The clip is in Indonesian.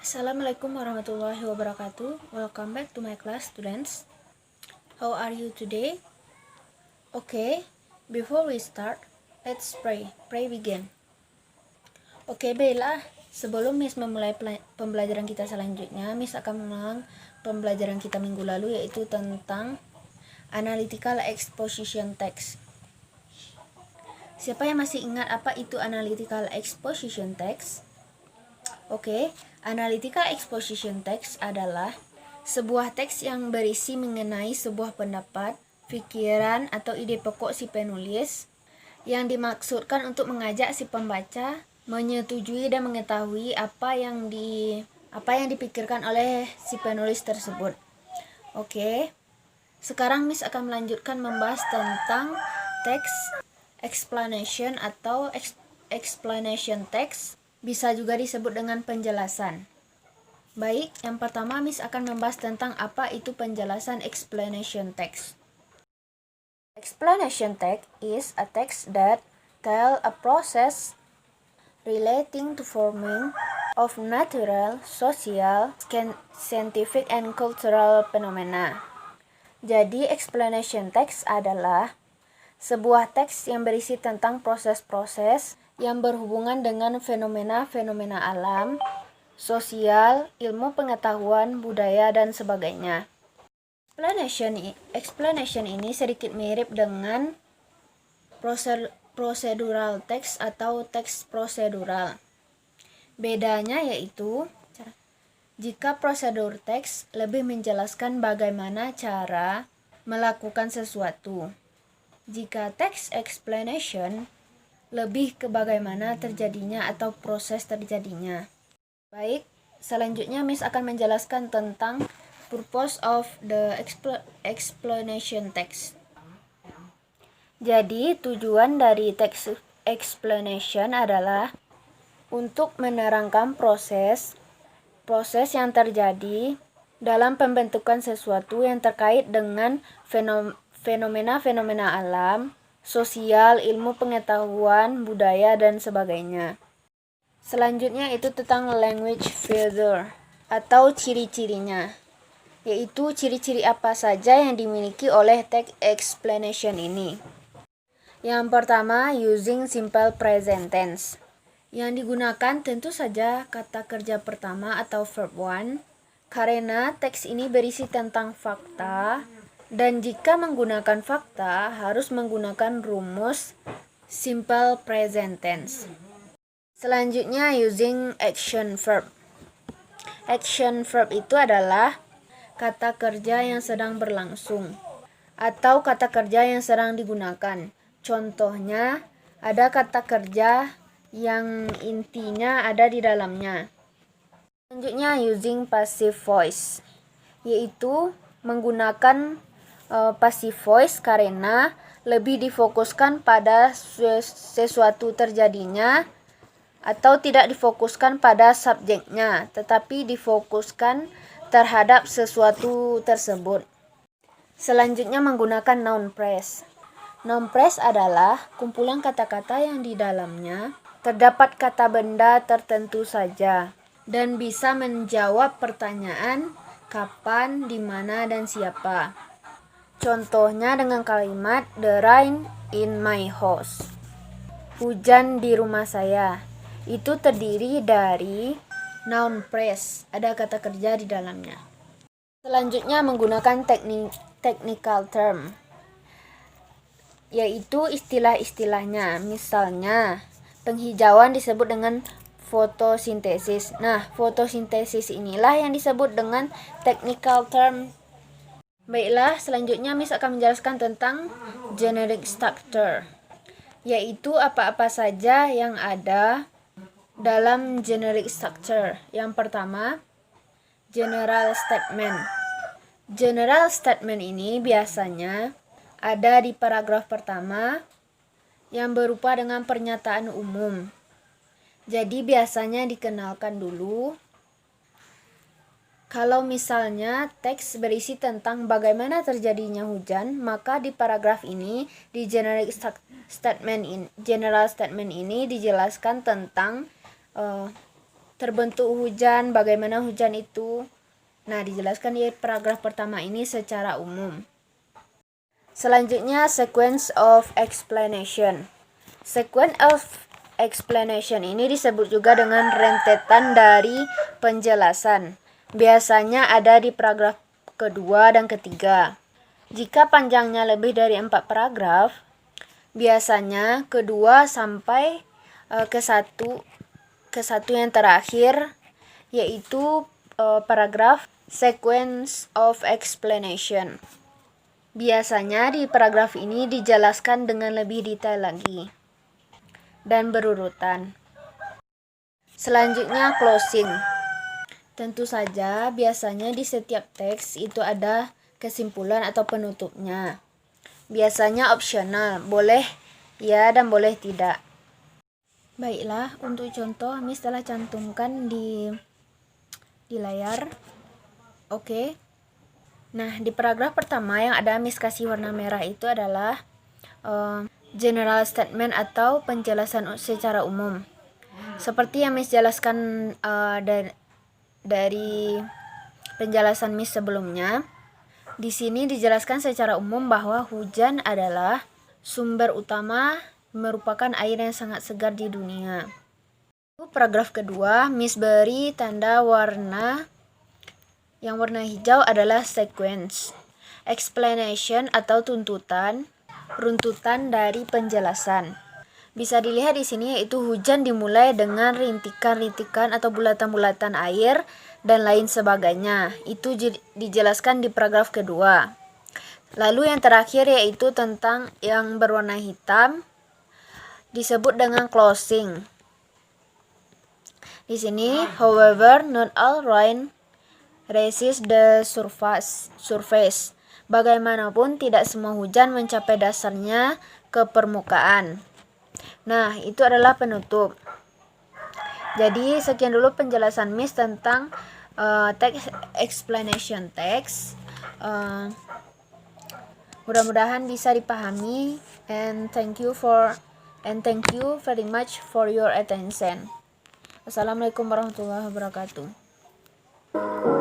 Assalamualaikum warahmatullahi wabarakatuh. Welcome back to my class, students. How are you today? Okay, before we start, let's pray. Pray begin. Oke, baiklah. Sebelum Miss memulai pembelajaran kita selanjutnya, Miss akan mengulang pembelajaran kita minggu lalu, yaitu tentang Analytical Exposition Text. Siapa yang masih ingat apa itu Analytical Exposition Text? Oke, Analytical Exposition Text adalah sebuah teks yang berisi mengenai sebuah pendapat, pikiran, atau ide pokok si penulis yang dimaksudkan untuk mengajak si pembaca menyetujui dan mengetahui apa yang dipikirkan oleh si penulis tersebut. Oke, sekarang Miss akan melanjutkan membahas tentang text explanation atau explanation text. Bisa juga disebut dengan penjelasan. Baik, yang pertama Miss akan membahas tentang apa itu penjelasan explanation text. Explanation text is a text that tell a process relating to forming of natural, social, scientific, and cultural phenomena. Jadi, explanation text adalah sebuah teks yang berisi tentang proses-proses yang berhubungan dengan fenomena-fenomena alam, sosial, ilmu pengetahuan, budaya, dan sebagainya. Explanation ini sedikit mirip dengan procedural text atau teks prosedural. Bedanya yaitu, jika prosedur teks lebih menjelaskan bagaimana cara melakukan sesuatu. Jika teks explanation lebih ke bagaimana terjadinya atau proses terjadinya. Baik, selanjutnya Miss akan menjelaskan tentang purpose of the explanation text. Jadi, tujuan dari teks explanation adalah untuk menerangkan proses yang terjadi dalam pembentukan sesuatu yang terkait dengan fenomena-fenomena alam, sosial, ilmu pengetahuan, budaya, dan sebagainya. Selanjutnya itu tentang language feature atau ciri-cirinya, yaitu ciri-ciri apa saja yang dimiliki oleh text explanation ini. Yang pertama, using simple present tense. Yang digunakan tentu saja kata kerja pertama atau verb one, karena teks ini berisi tentang fakta, dan jika menggunakan fakta, harus menggunakan rumus simple present tense. Selanjutnya, using action verb. Action verb itu adalah kata kerja yang sedang berlangsung, atau kata kerja yang sedang digunakan. Contohnya, ada kata kerja yang intinya ada di dalamnya. Selanjutnya, using passive voice, yaitu menggunakan passive voice karena lebih difokuskan pada sesuatu terjadinya atau tidak difokuskan pada subjeknya, tetapi difokuskan terhadap sesuatu tersebut. Selanjutnya, menggunakan noun phrase. Noun phrase adalah kumpulan kata-kata yang di dalamnya terdapat kata benda tertentu saja dan bisa menjawab pertanyaan kapan, di mana, dan siapa. Contohnya dengan kalimat the rain in my house. Hujan di rumah saya. Itu terdiri dari noun phrase, ada kata kerja di dalamnya. Selanjutnya menggunakan technical term, yaitu istilah-istilahnya. Misalnya, penghijauan disebut dengan fotosintesis. Nah, fotosintesis inilah yang disebut dengan technical term. Baiklah, selanjutnya Miss akan menjelaskan tentang generic structure, yaitu apa-apa saja yang ada dalam generic structure. Yang pertama, general statement. General statement ini biasanya ada di paragraf pertama yang berupa dengan pernyataan umum. Jadi biasanya dikenalkan dulu. Kalau misalnya teks berisi tentang bagaimana terjadinya hujan, maka di paragraf ini, di general statement ini dijelaskan tentang terbentuk hujan, bagaimana hujan itu. Nah, dijelaskan di paragraf pertama ini secara umum. Selanjutnya, sequence of explanation. Sequence of explanation ini disebut juga dengan rentetan dari penjelasan. Biasanya ada di paragraf kedua dan ketiga. Jika panjangnya lebih dari 4 paragraf, biasanya kedua sampai ke satu yang terakhir, yaitu paragraf sequence of explanation. Biasanya di paragraf ini dijelaskan dengan lebih detail lagi dan berurutan. Selanjutnya, closing. Tentu saja biasanya di setiap teks itu ada kesimpulan atau penutupnya. Biasanya opsional, boleh ya dan boleh tidak. Baiklah, untuk contoh Miss telah cantumkan di layar. Oke. Nah, di paragraf pertama yang ada Miss kasih warna merah itu adalah general statement atau penjelasan secara umum. Seperti yang Miss jelaskan dari penjelasan Miss sebelumnya, di sini dijelaskan secara umum bahwa hujan adalah sumber utama, merupakan air yang sangat segar di dunia. Paragraf kedua, Miss beri tanda warna. Yang warna hijau adalah sequence, explanation atau tuntutan, runtutan dari penjelasan. Bisa dilihat di sini yaitu hujan dimulai dengan rintikan-rintikan atau bulatan-bulatan air dan lain sebagainya. Itu dijelaskan di paragraf kedua. Lalu yang terakhir yaitu tentang yang berwarna hitam disebut dengan closing. Di sini, however, not all rain reaches the surface. Bagaimanapun tidak semua hujan mencapai dasarnya ke permukaan. Nah, itu adalah penutup. Jadi, sekian dulu penjelasan Miss tentang text explanation text. Mudah-mudahan bisa dipahami, and thank you very much for your attention. Assalamualaikum warahmatullahi wabarakatuh.